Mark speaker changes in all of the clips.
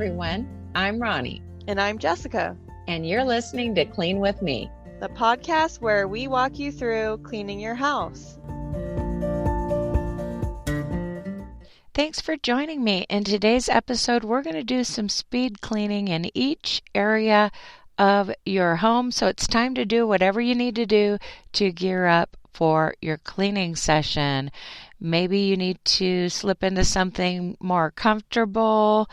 Speaker 1: everyone. I'm Ronnie.
Speaker 2: And I'm Jessica.
Speaker 1: And you're listening to Clean With Me,
Speaker 2: the podcast where we walk you through cleaning your house.
Speaker 3: Thanks for joining me. In today's episode, we're going to do some speed cleaning in each area of your home. So it's time to do whatever you need to do to gear up for your cleaning session. Maybe you need to slip into something more comfortable.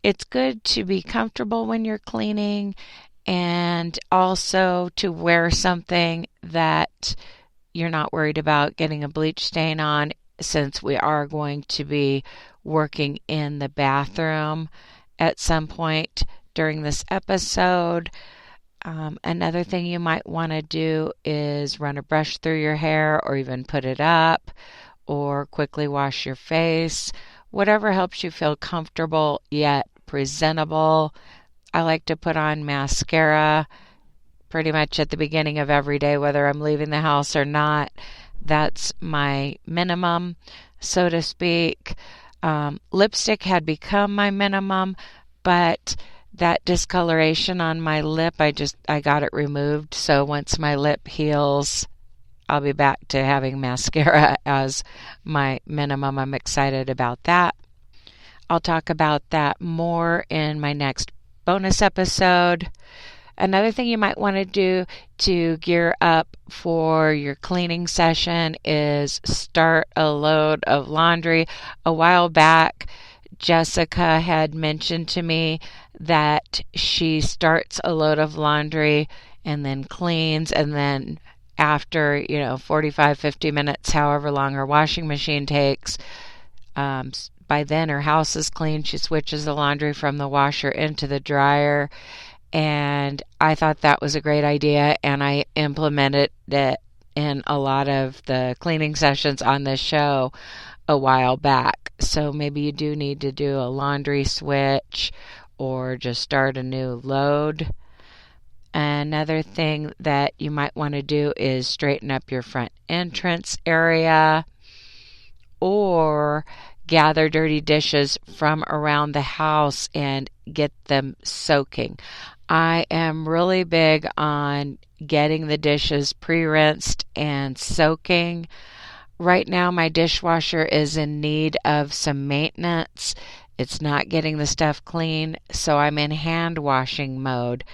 Speaker 3: It's good to be comfortable when you're cleaning and also to wear something that you're not worried about getting a bleach stain on, since we are going to be working in the bathroom at some point during this episode. Another thing you might want to do is run a brush through your hair or even put it up or quickly wash your face. Whatever helps you feel comfortable yet presentable. I like to put on mascara pretty much at the beginning of every day, whether I'm leaving the house or not. That's my minimum, so to speak. Lipstick had become my minimum, but that discoloration on my lip, I got it removed. So once my lip heals, I'll be back to having mascara as my minimum. I'm excited about that. I'll talk about that more in my next bonus episode. Another thing you might want to do to gear up for your cleaning session is start a load of laundry. A while back, Jessica had mentioned to me that she starts a load of laundry and then cleans, and then after 45, 50 minutes, however long her washing machine takes, by then her house is clean. She switches the laundry from the washer into the dryer. And I thought that was a great idea, and I implemented it in a lot of the cleaning sessions on this show a while back. So maybe you do need to do a laundry switch or just start a new load. Another thing that you might want to do is straighten up your front entrance area or gather dirty dishes from around the house and get them soaking. I am really big on getting the dishes pre-rinsed and soaking. Right now, my dishwasher is in need of some maintenance. It's not getting the stuff clean, so I'm in hand washing mode.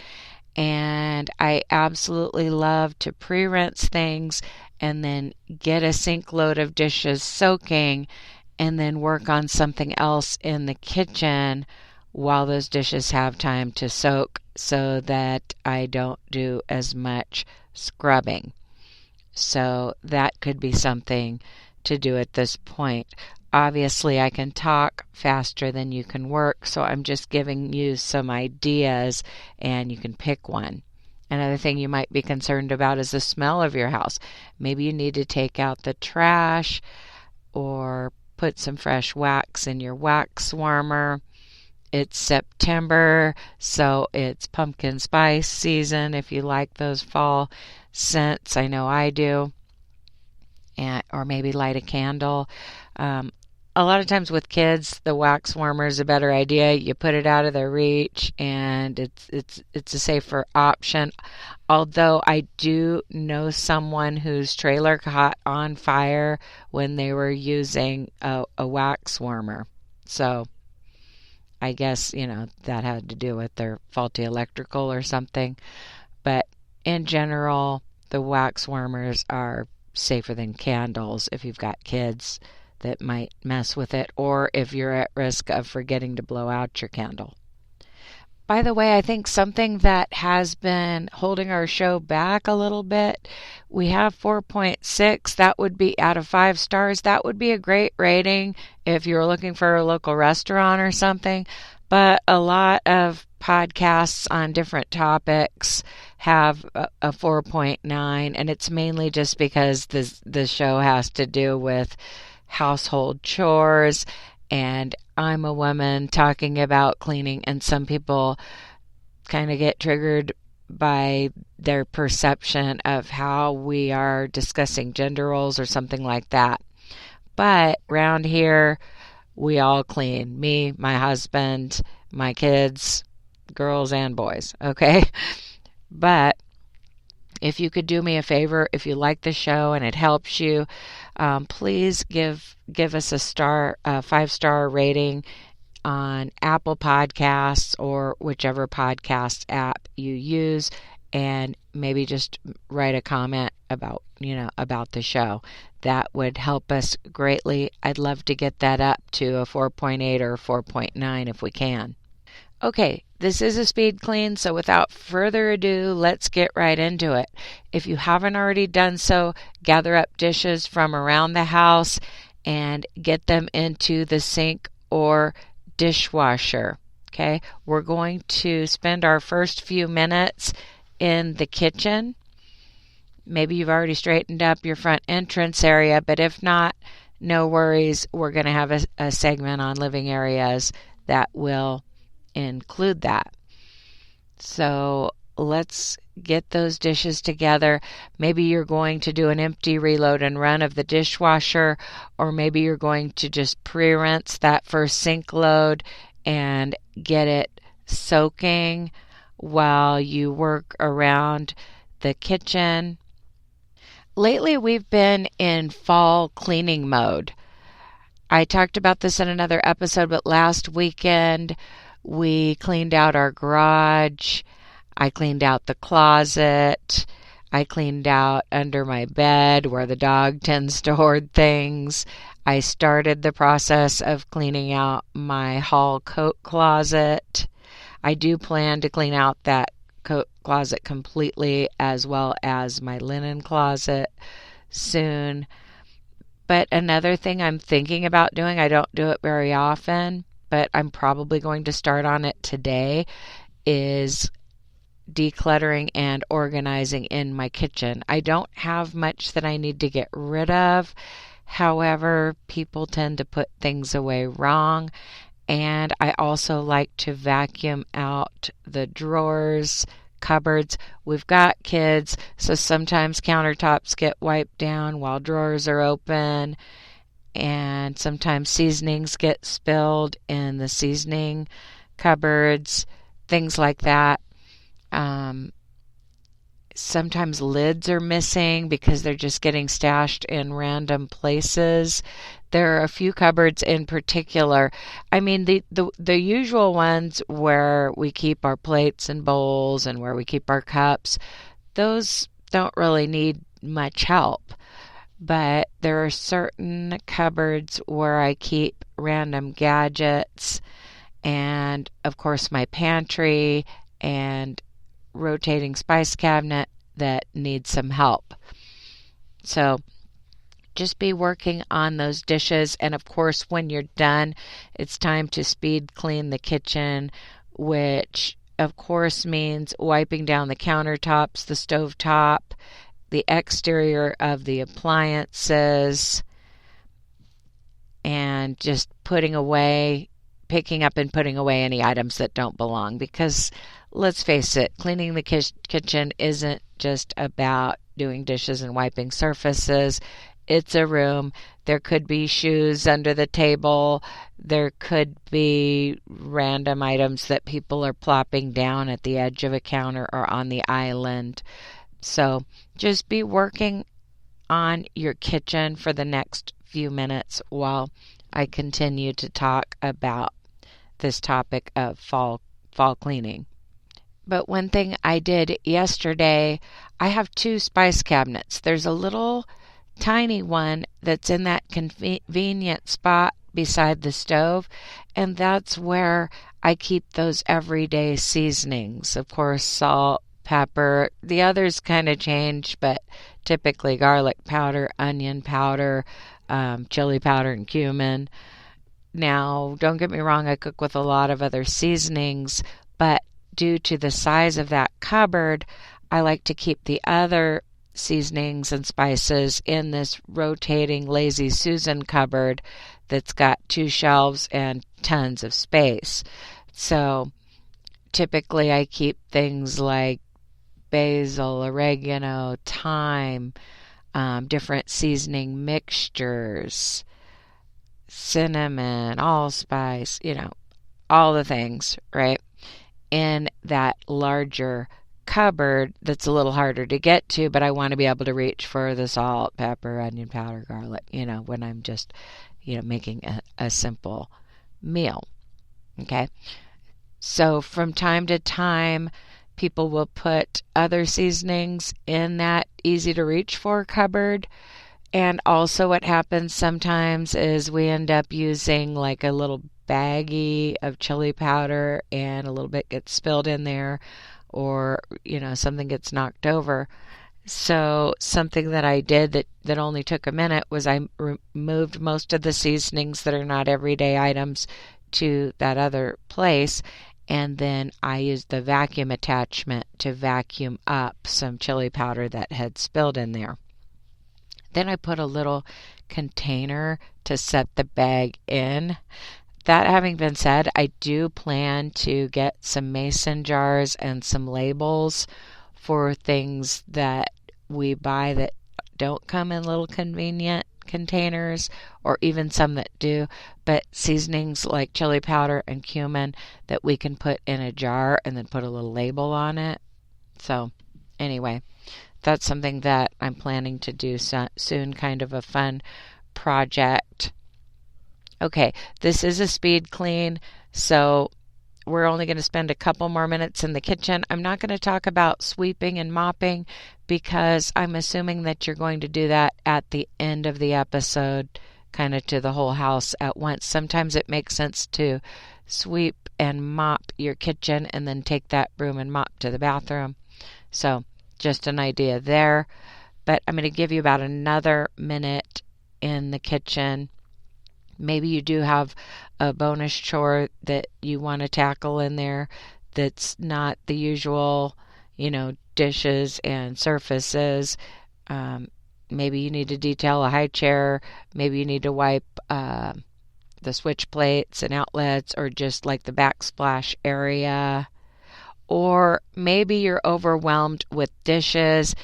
Speaker 3: And I absolutely love to pre-rinse things and then get a sink load of dishes soaking and then work on something else in the kitchen while those dishes have time to soak, so that I don't do as much scrubbing. So that could be something to do at this point. Obviously, I can talk faster than you can work, so I'm just giving you some ideas, and you can pick one. Another thing you might be concerned about is the smell of your house. Maybe you need to take out the trash or put some fresh wax in your wax warmer. It's September, so it's pumpkin spice season if you like those fall scents. I know I do. Or maybe light a candle. A lot of times with kids, the wax warmer is a better idea. You put it out of their reach, and it's a safer option. Although I do know someone whose trailer caught on fire when they were using a wax warmer. So I guess, that had to do with their faulty electrical or something. But in general, the wax warmers are safer than candles if you've got kids that might mess with it, or if you're at risk of forgetting to blow out your candle. By the way, I think something that has been holding our show back a little bit, we have 4.6. That would be out of 5 stars. That would be a great rating if you're looking for a local restaurant or something. But a lot of podcasts on different topics have a 4.9, and it's mainly just because the show has to do with household chores, and I'm a woman talking about cleaning, and some people kind of get triggered by their perception of how we are discussing gender roles or something like that. But around here, we all clean. Me, my husband, my kids, girls and boys, okay? But if you could do me a favor, if you like the show and it helps you, please give us a 5-star rating on Apple Podcasts or whichever podcast app you use, and maybe just write a comment about the show. That would help us greatly. I'd love to get that up to a 4.8 or 4.9 if we can. Okay, this is a speed clean, so without further ado, let's get right into it. If you haven't already done so, gather up dishes from around the house and get them into the sink or dishwasher. Okay, we're going to spend our first few minutes in the kitchen. Maybe you've already straightened up your front entrance area, but if not, no worries. We're going to have a segment on living areas that will include that. So let's get those dishes together. Maybe you're going to do an empty reload and run of the dishwasher, or maybe you're going to just pre-rinse that first sink load and get it soaking while you work around the kitchen. Lately, we've been in fall cleaning mode. I talked about this in another episode, but last weekend we cleaned out our garage. I cleaned out the closet. I cleaned out under my bed where the dog tends to hoard things. I started the process of cleaning out my hall coat closet. I do plan to clean out that coat closet completely, as well as my linen closet soon. But another thing I'm thinking about doing, I don't do it very often, but I'm probably going to start on it today, is decluttering and organizing in my kitchen. I don't have much that I need to get rid of. However, people tend to put things away wrong. And I also like to vacuum out the drawers, cupboards. We've got kids, so sometimes countertops get wiped down while drawers are open. And sometimes seasonings get spilled in the seasoning cupboards, things like that. Sometimes lids are missing because they're just getting stashed in random places. There are a few cupboards in particular. I mean, the usual ones where we keep our plates and bowls and where we keep our cups, those don't really need much help. But there are certain cupboards where I keep random gadgets and, of course, my pantry and rotating spice cabinet that needs some help. So just be working on those dishes. And of course, when you're done, it's time to speed clean the kitchen, which of course means wiping down the countertops, the stovetop, the exterior of the appliances, and just picking up and putting away any items that don't belong. Because let's face it, cleaning the kitchen isn't just about doing dishes and wiping surfaces. It's a room. There could be shoes under the table. There could be random items that people are plopping down at the edge of a counter or on the island. So just be working on your kitchen for the next few minutes while I continue to talk about this topic of fall cleaning. But one thing I did yesterday, I have 2 spice cabinets. There's a little tiny one that's in that convenient spot beside the stove, and that's where I keep those everyday seasonings. Of course, salt, pepper. The others kind of change, but typically garlic powder, onion powder, chili powder, and cumin. Now, don't get me wrong, I cook with a lot of other seasonings, but due to the size of that cupboard, I like to keep the other seasonings and spices in this rotating Lazy Susan cupboard that's got 2 shelves and tons of space. So typically I keep things like basil, oregano, thyme, different seasoning mixtures, cinnamon, allspice, all the things, right, in that larger cupboard that's a little harder to get to, but I want to be able to reach for the salt, pepper, onion powder, garlic, when I'm just, making a simple meal. Okay. So from time to time, people will put other seasonings in that easy to reach for cupboard. And also what happens sometimes is we end up using like a little baggie of chili powder and a little bit gets spilled in there, or, something gets knocked over. So something that I did that only took a minute was I removed most of the seasonings that are not everyday items to that other place. And then I used the vacuum attachment to vacuum up some chili powder that had spilled in there. Then I put a little container to set the bag in. That having been said, I do plan to get some mason jars and some labels for things that we buy that don't come in little convenient containers, or even some that do, but seasonings like chili powder and cumin that we can put in a jar and then put a little label on it. So anyway, that's something that I'm planning to do soon, kind of a fun project. Okay, this is a speed clean, so we're only going to spend a couple more minutes in the kitchen. I'm not going to talk about sweeping and mopping because I'm assuming that you're going to do that at the end of the episode, kind of to the whole house at once. Sometimes it makes sense to sweep and mop your kitchen and then take that broom and mop to the bathroom. So just an idea there. But I'm going to give you about another minute in the kitchen. Maybe you do have a bonus chore that you want to tackle in there that's not the usual, dishes and surfaces. Maybe you need to detail a high chair. Maybe you need to wipe the switch plates and outlets, or just like the backsplash area. Or maybe you're overwhelmed with dishes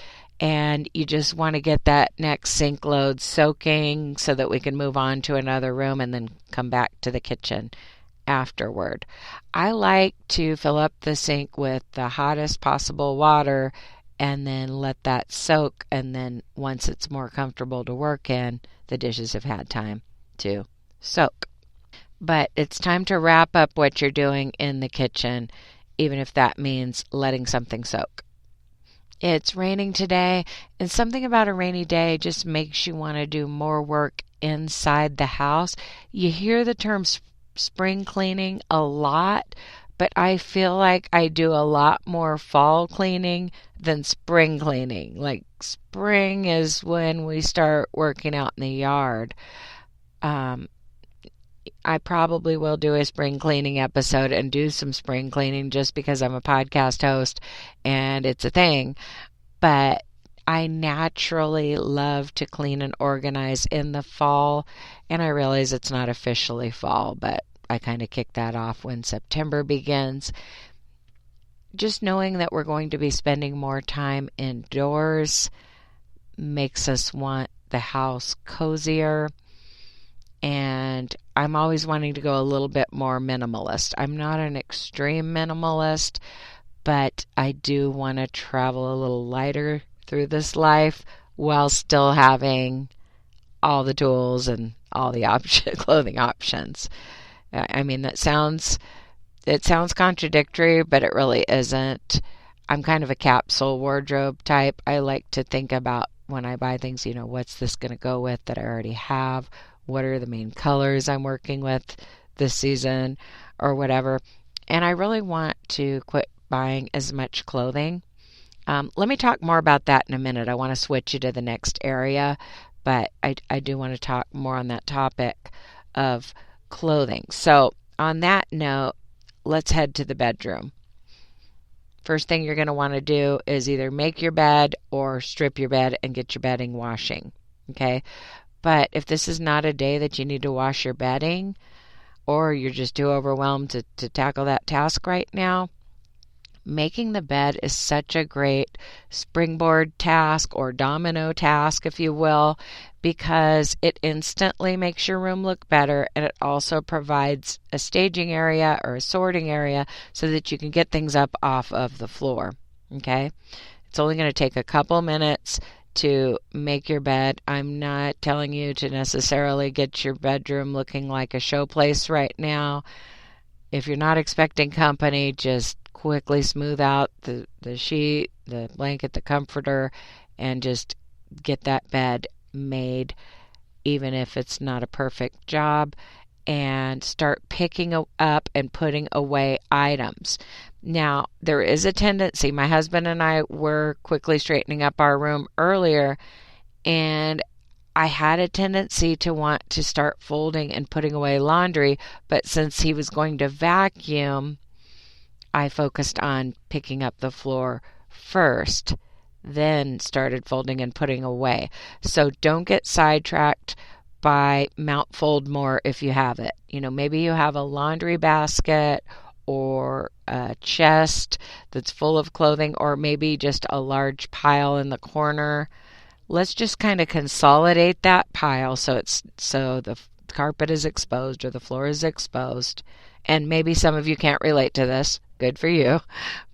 Speaker 3: and you just want to get that next sink load soaking so that we can move on to another room and then come back to the kitchen afterward. I like to fill up the sink with the hottest possible water and then let that soak, and then once it's more comfortable to work in, the dishes have had time to soak. But it's time to wrap up what you're doing in the kitchen, even if that means letting something soak. It's raining today, and something about a rainy day just makes you want to do more work inside the house. You hear the term spring cleaning a lot, but I feel like I do a lot more fall cleaning than spring cleaning. Like spring is when we start working out in the yard. I probably will do a spring cleaning episode and do some spring cleaning just because I'm a podcast host and it's a thing. But I naturally love to clean and organize in the fall, and I realize it's not officially fall, but I kind of kick that off when September begins. Just knowing that we're going to be spending more time indoors makes us want the house cozier. And I'm always wanting to go a little bit more minimalist. I'm not an extreme minimalist, but I do want to travel a little lighter through this life while still having all the tools and all the clothing options. I mean, it sounds contradictory, but it really isn't. I'm kind of a capsule wardrobe type. I like to think about when I buy things, what's this going to go with that I already have? What are the main colors I'm working with this season or whatever? And I really want to quit buying as much clothing. Let me talk more about that in a minute. I want to switch you to the next area, but I do want to talk more on that topic of clothing. So on that note, let's head to the bedroom. First thing you're going to want to do is either make your bed or strip your bed and get your bedding washing. Okay? But if this is not a day that you need to wash your bedding, or you're just too overwhelmed to tackle that task right now, making the bed is such a great springboard task or domino task, if you will, because it instantly makes your room look better, and it also provides a staging area or a sorting area so that you can get things up off of the floor. Okay? It's only going to take a couple minutes to make your bed. I'm not telling you to necessarily get your bedroom looking like a showplace right now. If you're not expecting company, just quickly smooth out the sheet, the blanket, the comforter, and just get that bed made, even if it's not a perfect job, and start picking up and putting away items. Now, there is a tendency, my husband and I were quickly straightening up our room earlier, and I had a tendency to want to start folding and putting away laundry, but since he was going to vacuum, I focused on picking up the floor first, then started folding and putting away. So don't get sidetracked by mount fold more if you have it. Maybe you have a laundry basket or a chest that's full of clothing, or maybe just a large pile in the corner. Let's just kind of consolidate that pile so the carpet is exposed or the floor is exposed. And maybe some of you can't relate to this. Good for you.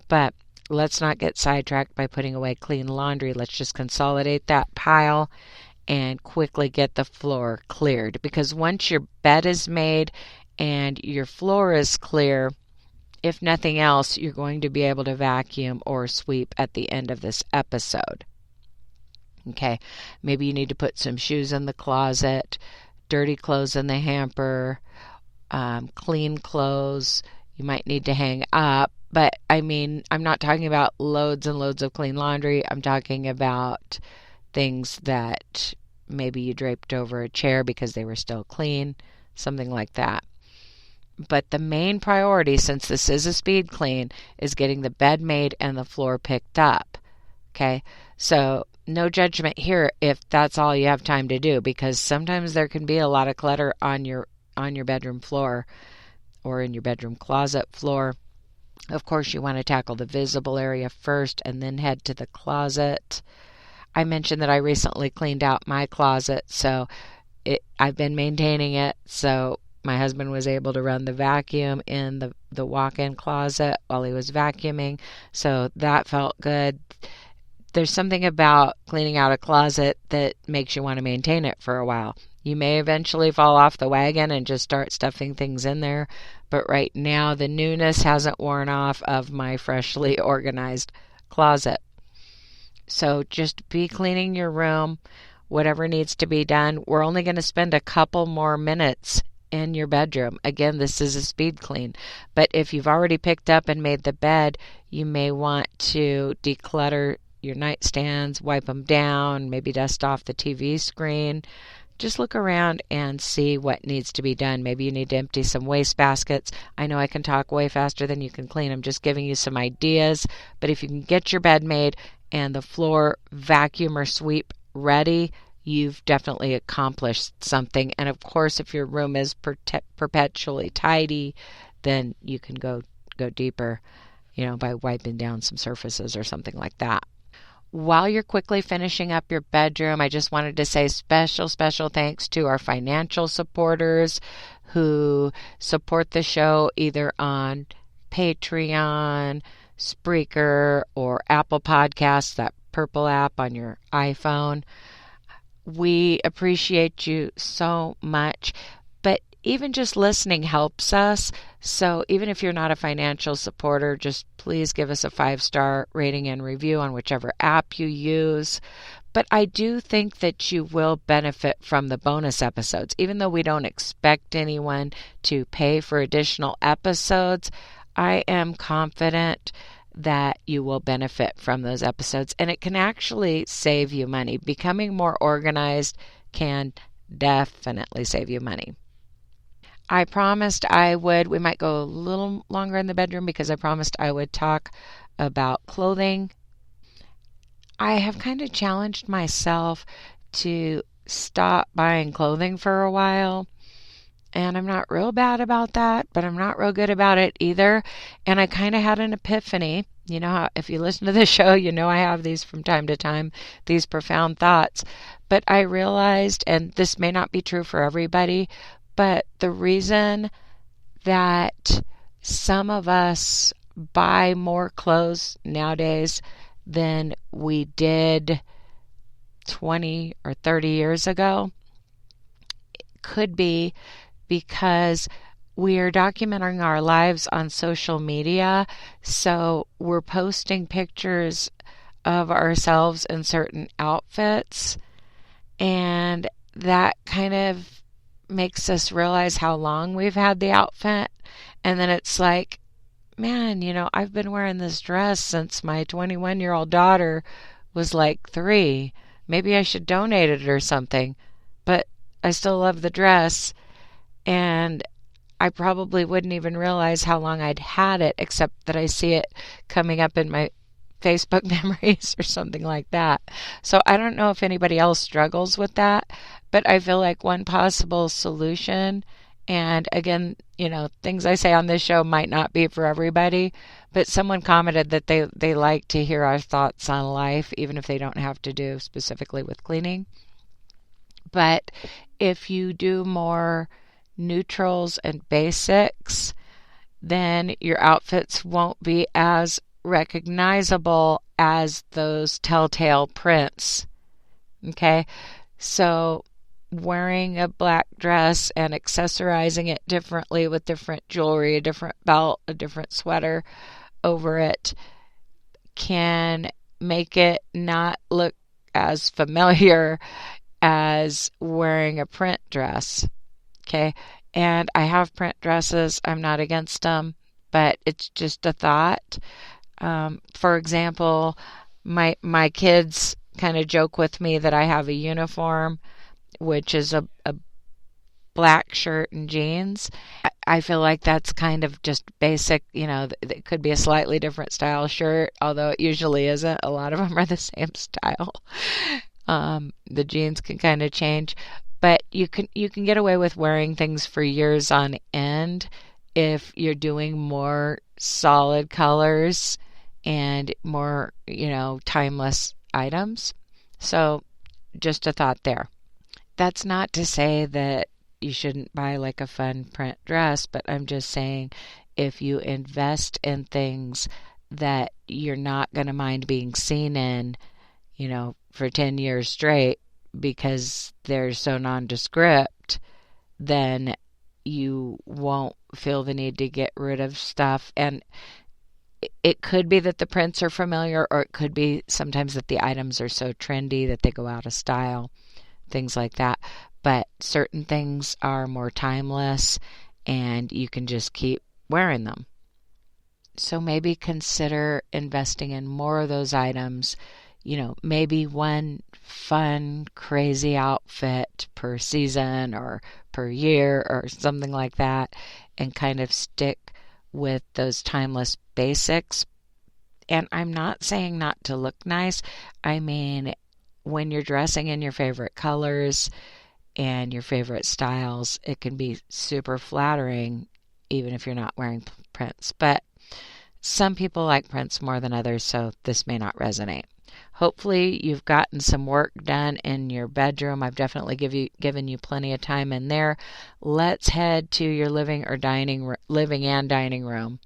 Speaker 3: But let's not get sidetracked by putting away clean laundry. Let's just consolidate that pile and quickly get the floor cleared. Because once your bed is made and your floor is clear, if nothing else, you're going to be able to vacuum or sweep at the end of this episode. Okay, maybe you need to put some shoes in the closet, dirty clothes in the hamper, clean clothes you might need to hang up. But I'm not talking about loads and loads of clean laundry. I'm talking about things that maybe you draped over a chair because they were still clean, something like that. But the main priority, since this is a speed clean, is getting the bed made and the floor picked up. Okay, so no judgment here if that's all you have time to do, because sometimes there can be a lot of clutter on your bedroom floor or in your bedroom closet floor. Of course, you want to tackle the visible area first and then head to the closet. I mentioned that I recently cleaned out my closet, so I've been maintaining it, so my husband was able to run the vacuum in the walk-in closet while he was vacuuming, so that felt good. There's something about cleaning out a closet that makes you want to maintain it for a while. You may eventually fall off the wagon and just start stuffing things in there, but right now the newness hasn't worn off of my freshly organized closet. So just be cleaning your room, whatever needs to be done. We're only going to spend a couple more minutes in your bedroom. Again, this is a speed clean, but if you've already picked up and made the bed, you may want to declutter your nightstands, wipe them down, maybe dust off the TV screen. Just look around and see what needs to be done. Maybe you need to empty some waste baskets. I know I can talk way faster than you can clean. I'm just giving you some ideas. But if you can get your bed made and the floor vacuum or sweep ready, you've definitely accomplished something. And of course, if your room is perpetually tidy, then you can go deeper, by wiping down some surfaces or something like that. While you're quickly finishing up your bedroom, I just wanted to say special thanks to our financial supporters who support the show either on Patreon, Spreaker, or Apple Podcasts, that purple app on your iPhone. We appreciate you so much, but even just listening helps us. So even if you're not a financial supporter, just please give us a 5-star rating and review on whichever app you use. But I do think that you will benefit from the bonus episodes. Even though we don't expect anyone to pay for additional episodes, I am confident that you will benefit from those episodes, and it can actually save you money. Becoming more organized can definitely save you money. I promised we might go a little longer in the bedroom because I promised I would talk about clothing. I have kind of challenged myself to stop buying clothing for a while. And I'm not real bad about that, but I'm not real good about it either. And I kind of had an epiphany. You know how, if you listen to the show, you know I have these from time to time, these profound thoughts. But I realized, and this may not be true for everybody, but the reason that some of us buy more clothes nowadays than we did 20 or 30 years ago could be because we are documenting our lives on social media. So we're posting pictures of ourselves in certain outfits, and that kind of makes us realize how long we've had the outfit. And then it's like, man, I've been wearing this dress since my 21-year-old daughter was like 3. Maybe I should donate it or something, but I still love the dress, and I probably wouldn't even realize how long I'd had it, except that I see it coming up in my Facebook memories or something like that. So I don't know if anybody else struggles with that, but I feel like one possible solution, and again, things I say on this show might not be for everybody, but someone commented that they like to hear our thoughts on life, even if they don't have to do specifically with cleaning. But if you do more neutrals and basics, then your outfits won't be as recognizable as those telltale prints. Okay? So wearing a black dress and accessorizing it differently with different jewelry, a different belt, a different sweater over it can make it not look as familiar as wearing a print dress. Okay? And I have print dresses. I'm not against them, but it's just a thought. For example, my kids kind of joke with me that I have a uniform, which is a black shirt and jeans. I feel like that's kind of just basic, it could be a slightly different style shirt, although it usually isn't. A lot of them are the same style. The jeans can kind of change, but you can get away with wearing things for years on end if you're doing more solid colors and more, timeless items. So just a thought there. That's not to say that you shouldn't buy like a fun print dress, but I'm just saying if you invest in things that you're not going to mind being seen in, for 10 years straight because they're so nondescript, then you won't feel the need to get rid of stuff. And it could be that the prints are familiar, or it could be sometimes that the items are so trendy that they go out of style, things like that. But certain things are more timeless and you can just keep wearing them. So maybe consider investing in more of those items, maybe one fun, crazy outfit per season or per year or something like that, and kind of stick with those timeless basics. And I'm not saying not to look nice. I mean, when you're dressing in your favorite colors and your favorite styles, it can be super flattering, even if you're not wearing prints. But some people like prints more than others, so this may not resonate. Hopefully you've gotten some work done in your bedroom. I've definitely given you plenty of time in there. Let's head to your living and dining room.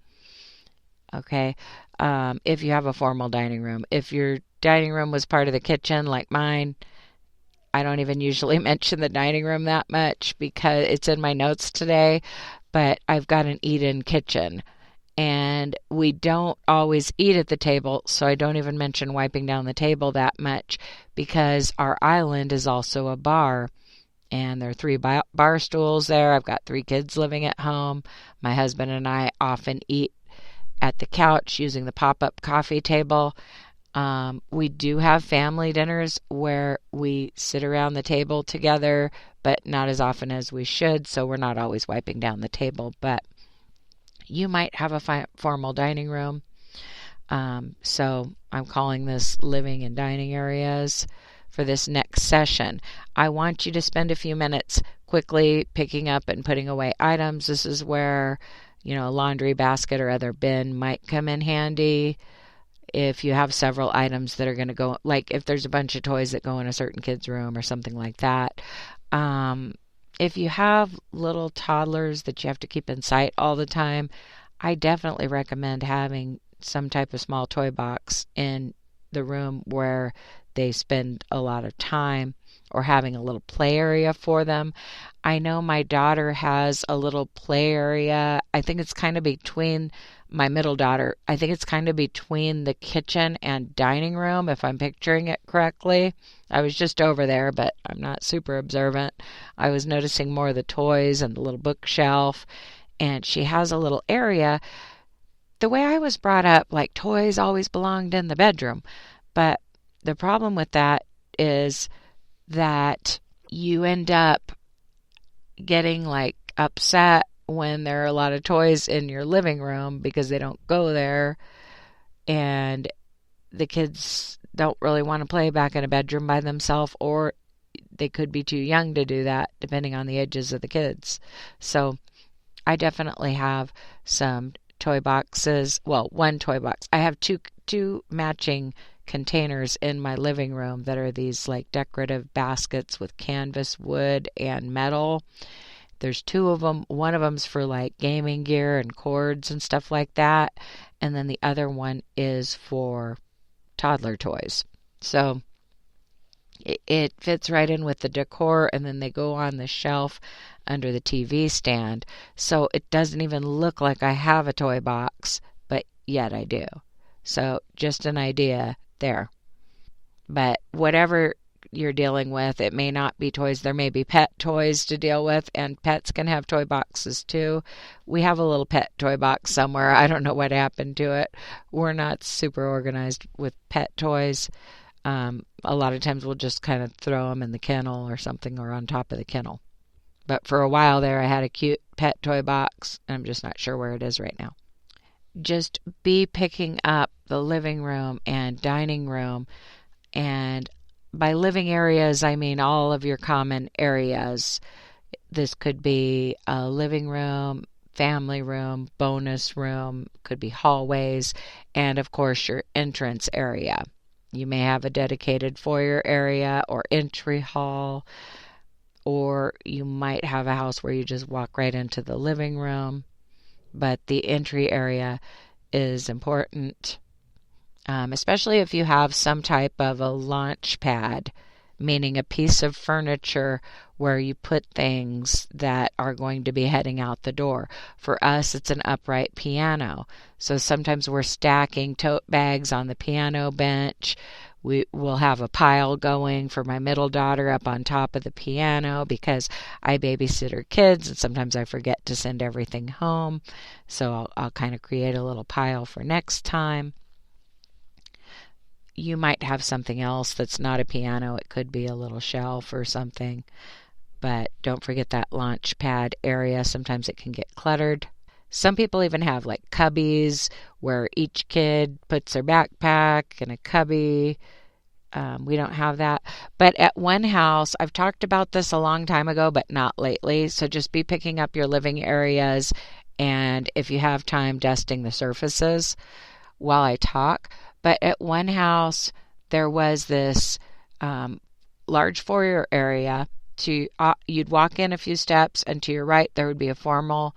Speaker 3: Okay, if you have a formal dining room. If your dining room was part of the kitchen like mine, I don't even usually mention the dining room that much because it's in my notes today, but I've got an eat-in kitchen. And we don't always eat at the table, so I don't even mention wiping down the table that much because our island is also a bar. And there are 3 bar stools there. I've got 3 kids living at home. My husband and I often eat at the couch using the pop-up coffee table. We do have family dinners where we sit around the table together, but not as often as we should, so we're not always wiping down the table. But you might have a formal dining room. So I'm calling this living and dining areas for this next session. I want you to spend a few minutes quickly picking up and putting away items. This is where, a laundry basket or other bin might come in handy. If you have several items that are going to go, like if there's a bunch of toys that go in a certain kid's room or something like that. If you have little toddlers that you have to keep in sight all the time, I definitely recommend having some type of small toy box in the room where they spend a lot of time, or having a little play area for them. I know my daughter has a little play area. I think it's kind of between my middle daughter. I think it's kind of between the kitchen and dining room, if I'm picturing it correctly. I was just over there, but I'm not super observant. I was noticing more of the toys and the little bookshelf, and she has a little area. The way I was brought up, like toys always belonged in the bedroom, but the problem with that is that you end up getting like upset when there are a lot of toys in your living room because they don't go there, and the kids don't really want to play back in a bedroom by themselves, or they could be too young to do that depending on the ages of the kids. So I definitely have some toy boxes. Well, one toy box. I have two matching containers in my living room that are these like decorative baskets with canvas, wood, and metal. There's two of them. One of them's for like gaming gear and cords and stuff like that, and then the other one is for toddler toys. So it fits right in with the decor, and then they go on the shelf under the TV stand. So it doesn't even look like I have a toy box, but yet I do. So just an idea there. But whatever you're dealing with, it may not be toys. There may be pet toys to deal with, and pets can have toy boxes too. We have a little pet toy box somewhere. I don't know what happened to it. We're not super organized with pet toys. A lot of times we'll just kind of throw them in the kennel or something, or on top of the kennel. But for a while there, I had a cute pet toy box, and I'm just not sure where it is right now. Just be picking up the living room and dining room, and by living areas, I mean all of your common areas. This could be a living room, family room, bonus room, could be hallways, and of course your entrance area. You may have a dedicated foyer area or entry hall, or you might have a house where you just walk right into the living room. But the entry area is important, especially if you have some type of a launch pad, meaning a piece of furniture where you put things that are going to be heading out the door. For us, it's an upright piano. So sometimes we're stacking tote bags on the piano bench. We will have a pile going for my middle daughter up on top of the piano because I babysit her kids, and sometimes I forget to send everything home. So I'll kind of create a little pile for next time. You might have something else that's not a piano. It could be a little shelf or something. But don't forget that launch pad area. Sometimes it can get cluttered. Some people even have like cubbies where each kid puts their backpack in a cubby. We don't have that. But at one house, I've talked about this a long time ago, but not lately. So just be picking up your living areas, and if you have time, dusting the surfaces while I talk. But at one house, there was this large foyer area. You'd walk in a few steps, and to your right, there would be a formal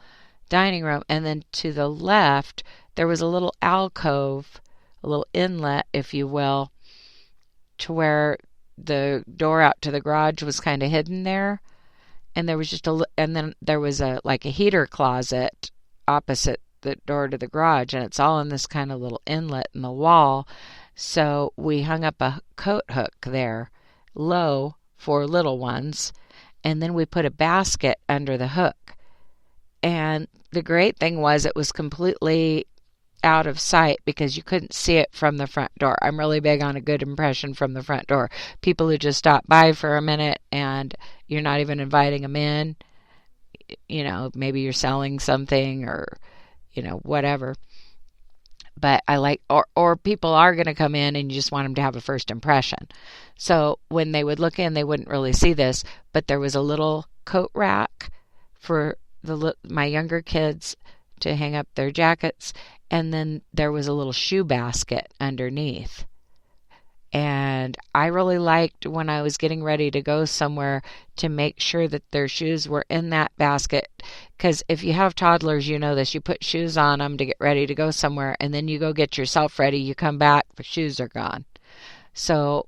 Speaker 3: dining room, and then to the left there was a little alcove, a little inlet, if you will, to where the door out to the garage was kind of hidden there, and there was and then there was a heater closet opposite the door to the garage, and it's all in this kind of little inlet in the wall. So we hung up a coat hook there, low for little ones, and then we put a basket under the hook. And the great thing was it was completely out of sight because you couldn't see it from the front door. I'm really big on a good impression from the front door. People who just stop by for a minute and you're not even inviting them in, maybe you're selling something or, whatever. But I like, or people are going to come in and you just want them to have a first impression. So when they would look in, they wouldn't really see this, but there was a little coat rack for my younger kids to hang up their jackets, and then there was a little shoe basket underneath. And I really liked when I was getting ready to go somewhere to make sure that their shoes were in that basket. Because if you have toddlers, you know this. You put shoes on them to get ready to go somewhere, and then you go get yourself ready. You come back, the shoes are gone. So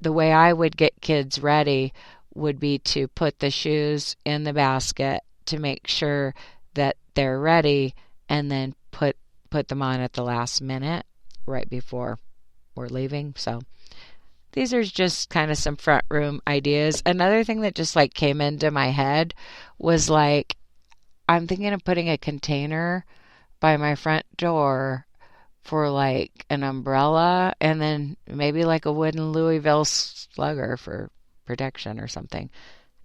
Speaker 3: the way I would get kids ready would be to put the shoes in the basket to make sure that they're ready, and then put them on at the last minute right before we're leaving. So these are just kind of some front room ideas. Another thing that just like came into my head was like, I'm thinking of putting a container by my front door for like an umbrella, and then maybe like a wooden Louisville Slugger for protection or something.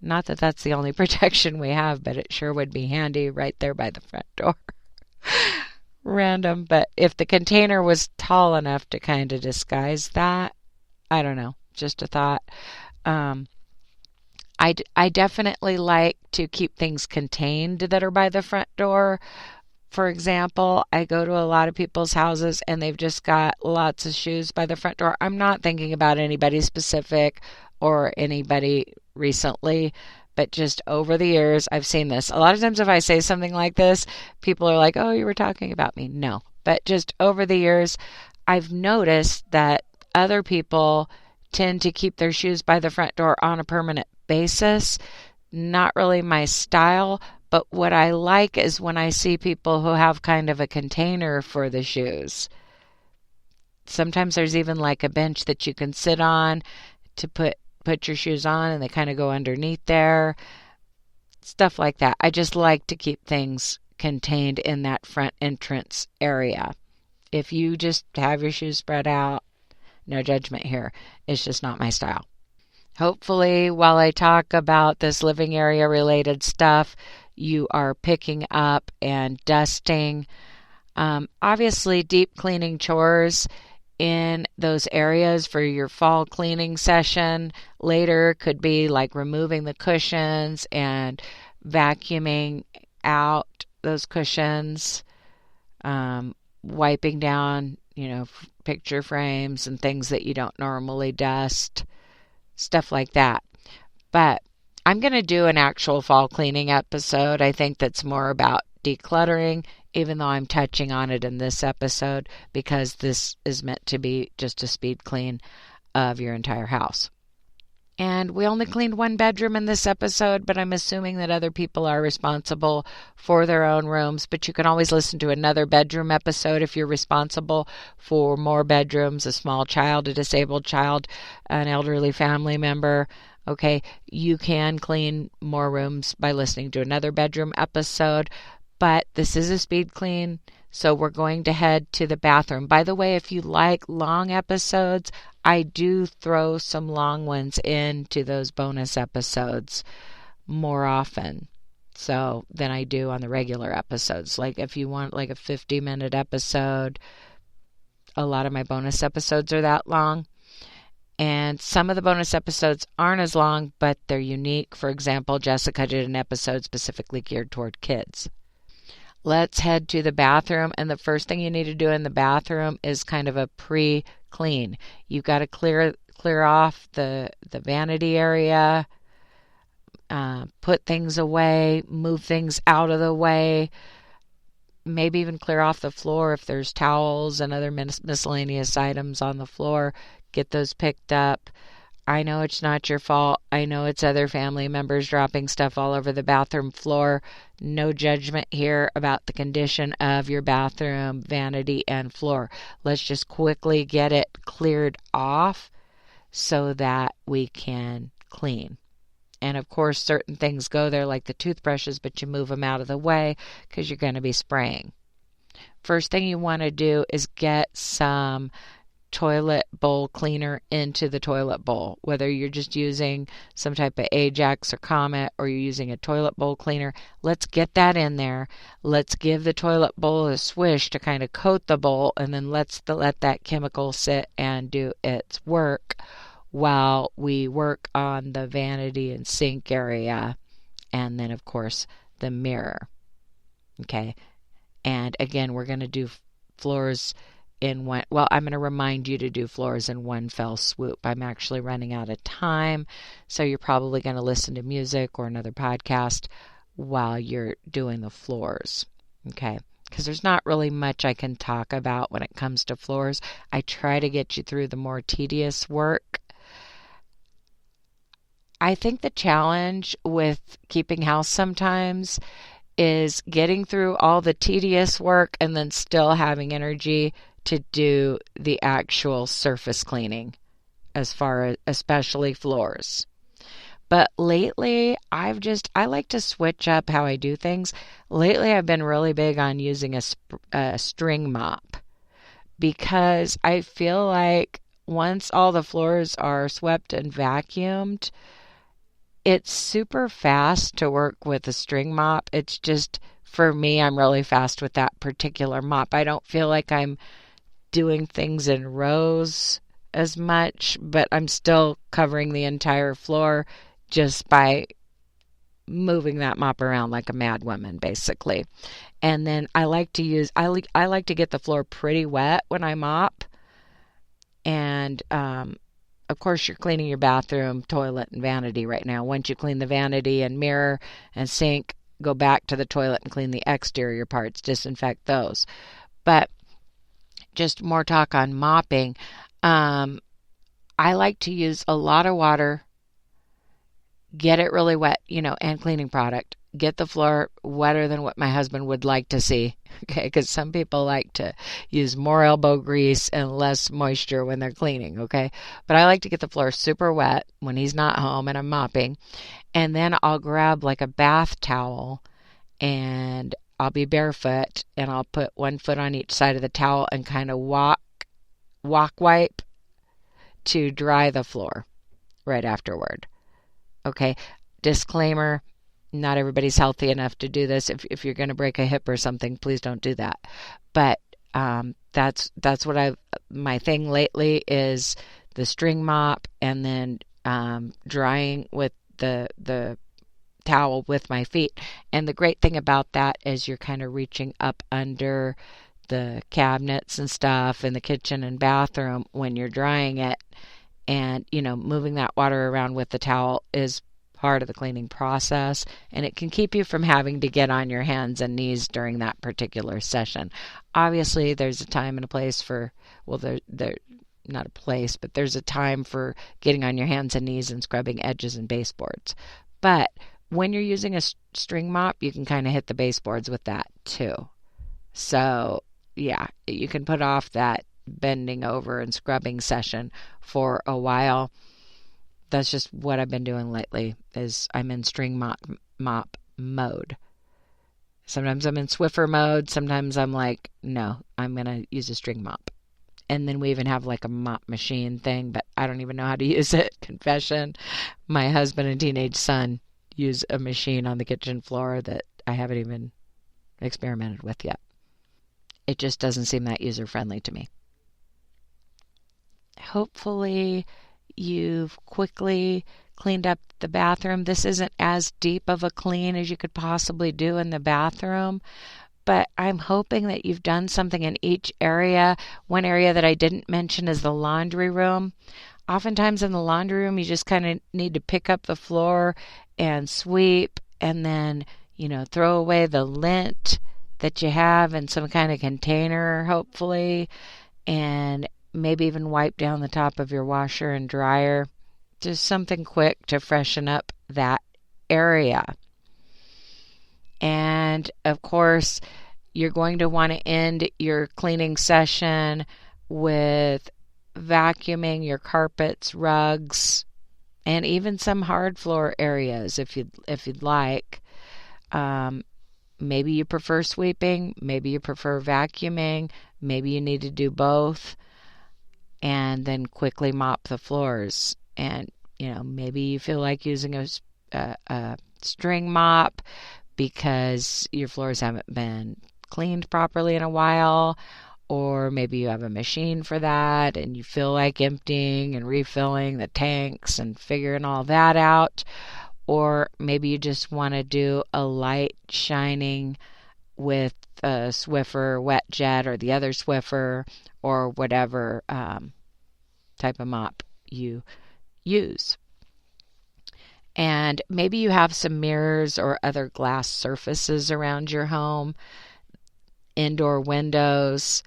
Speaker 3: Not that that's the only protection we have, but it sure would be handy right there by the front door. Random, but if the container was tall enough to kind of disguise that, I don't know, just a thought. I definitely like to keep things contained that are by the front door. For example, I go to a lot of people's houses and they've just got lots of shoes by the front door. I'm not thinking about anybody specific or anybody recently, but just over the years, I've seen this. A lot of times if I say something like this, people are like, oh, you were talking about me. No, but just over the years, I've noticed that other people tend to keep their shoes by the front door on a permanent basis. Not really my style, but what I like is when I see people who have kind of a container for the shoes. Sometimes there's even like a bench that you can sit on to put your shoes on, and they kind of go underneath there. Stuff like that. I just like to keep things contained in that front entrance area. If you just have your shoes spread out, no judgment here. It's just not my style. Hopefully, while I talk about this living area related stuff, you are picking up and dusting. Obviously, deep cleaning chores in those areas for your fall cleaning session later could be like removing the cushions and vacuuming out those cushions, wiping down, picture frames and things that you don't normally dust, stuff like that. But I'm going to do an actual fall cleaning episode. I think that's more about decluttering, even though I'm touching on it in this episode, because this is meant to be just a speed clean of your entire house. And we only cleaned one bedroom in this episode, but I'm assuming that other people are responsible for their own rooms. But you can always listen to another bedroom episode if you're responsible for more bedrooms, a small child, a disabled child, an elderly family member. Okay, you can clean more rooms by listening to another bedroom episode, but this is a speed clean, so we're going to head to the bathroom. By the way, if you like long episodes, I do throw some long ones into those bonus episodes more often than I do on the regular episodes. Like if you want like a 50-minute episode, a lot of my bonus episodes are that long. And some of the bonus episodes aren't as long, but they're unique. For example, Jessica did an episode specifically geared toward kids. Let's head to the bathroom, and the first thing you need to do in the bathroom is kind of a pre-clean. You've got to clear off the vanity area, put things away, move things out of the way, maybe even clear off the floor if there's towels and other miscellaneous items on the floor. Get those picked up. I know it's not your fault. I know it's other family members dropping stuff all over the bathroom floor. No judgment here about the condition of your bathroom, vanity, and floor. Let's just quickly get it cleared off so that we can clean. And of course, certain things go there like the toothbrushes, but you move them out of the way because you're going to be spraying. First thing you want to do is get some toilet bowl cleaner into the toilet bowl, whether you're just using some type of Ajax or Comet or you're using a toilet bowl cleaner. Let's get that in there. Let's give the toilet bowl a swish to kind of coat the bowl, and then let that chemical sit and do its work while we work on the vanity and sink area and then of course the mirror. Okay. And again, we're going to do floors in one. Well, I'm going to remind you to do floors in one fell swoop. I'm actually running out of time, so you're probably going to listen to music or another podcast while you're doing the floors. Okay. Because there's not really much I can talk about when it comes to floors. I try to get you through the more tedious work. I think the challenge with keeping house sometimes is getting through all the tedious work and then still having energy to do the actual surface cleaning, as far as especially floors. But lately, I like to switch up how I do things. Lately, I've been really big on using a string mop, because I feel like once all the floors are swept and vacuumed, it's super fast to work with a string mop. It's just, for me, I'm really fast with that particular mop. I don't feel like I'm doing things in rows as much, but I'm still covering the entire floor just by moving that mop around like a mad woman, basically. And then I like to get the floor pretty wet when I mop. And of course, you're cleaning your bathroom, toilet, and vanity right now. Once you clean the vanity and mirror and sink, go back to the toilet and clean the exterior parts, disinfect those. But just more talk on mopping. I like to use a lot of water, get it really wet, and cleaning product. Get the floor wetter than what my husband would like to see, okay? Because some people like to use more elbow grease and less moisture when they're cleaning, okay? But I like to get the floor super wet when he's not home and I'm mopping. And then I'll grab like a bath towel, and I'll be barefoot, and I'll put one foot on each side of the towel and kind of walk wipe to dry the floor right afterward. Okay, disclaimer, not everybody's healthy enough to do this. If you're going to break a hip or something, please don't do that. But that's what my thing lately is the string mop, and then drying with the towel with my feet. And the great thing about that is you're kind of reaching up under the cabinets and stuff in the kitchen and bathroom when you're drying it. And, moving that water around with the towel is part of the cleaning process, and it can keep you from having to get on your hands and knees during that particular session. Obviously, there's a time and a place for, there not a place, but there's a time for getting on your hands and knees and scrubbing edges and baseboards. But when you're using a string mop, you can kind of hit the baseboards with that too. So, yeah, you can put off that bending over and scrubbing session for a while. That's just what I've been doing lately, is I'm in string mop mode. Sometimes I'm in Swiffer mode. Sometimes I'm like, no, I'm going to use a string mop. And then we even have like a mop machine thing, but I don't even know how to use it. Confession. My husband and teenage son use a machine on the kitchen floor that I haven't even experimented with yet. It just doesn't seem that user-friendly to me. Hopefully you've quickly cleaned up the bathroom. This isn't as deep of a clean as you could possibly do in the bathroom, but I'm hoping that you've done something in each area. One area that I didn't mention is the laundry room. Oftentimes in the laundry room, you just kind of need to pick up the floor and sweep, and then, throw away the lint that you have in some kind of container, hopefully, and maybe even wipe down the top of your washer and dryer. Just something quick to freshen up that area. And of course, you're going to want to end your cleaning session with vacuuming your carpets, rugs, and even some hard floor areas if you'd like. Maybe you prefer sweeping, maybe you prefer vacuuming, maybe you need to do both. And then quickly mop the floors. And, maybe you feel like using a string mop because your floors haven't been cleaned properly in a while, or maybe you have a machine for that and you feel like emptying and refilling the tanks and figuring all that out. or maybe you just want to do a light shining with a Swiffer wet jet or the other Swiffer or whatever type of mop you use. And maybe you have some mirrors or other glass surfaces around your home, indoor windows.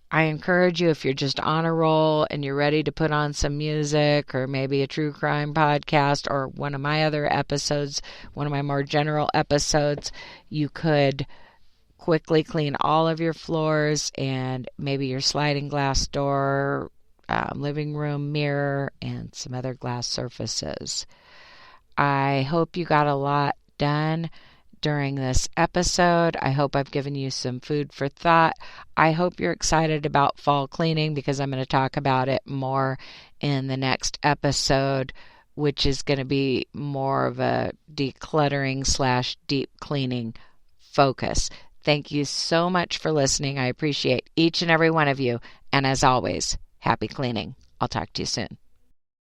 Speaker 3: I encourage you, if you're just on a roll and you're ready to put on some music or maybe a true crime podcast or one of my other episodes, one of my more general episodes, you could quickly clean all of your floors and maybe your sliding glass door, living room mirror, and some other glass surfaces. I hope you got a lot done during this episode. I hope I've given you some food for thought. I hope you're excited about fall cleaning because I'm going to talk about it more in the next episode, which is going to be more of a decluttering / deep cleaning focus. Thank you so much for listening. I appreciate each and every one of you. And as always, happy cleaning. I'll talk to you soon.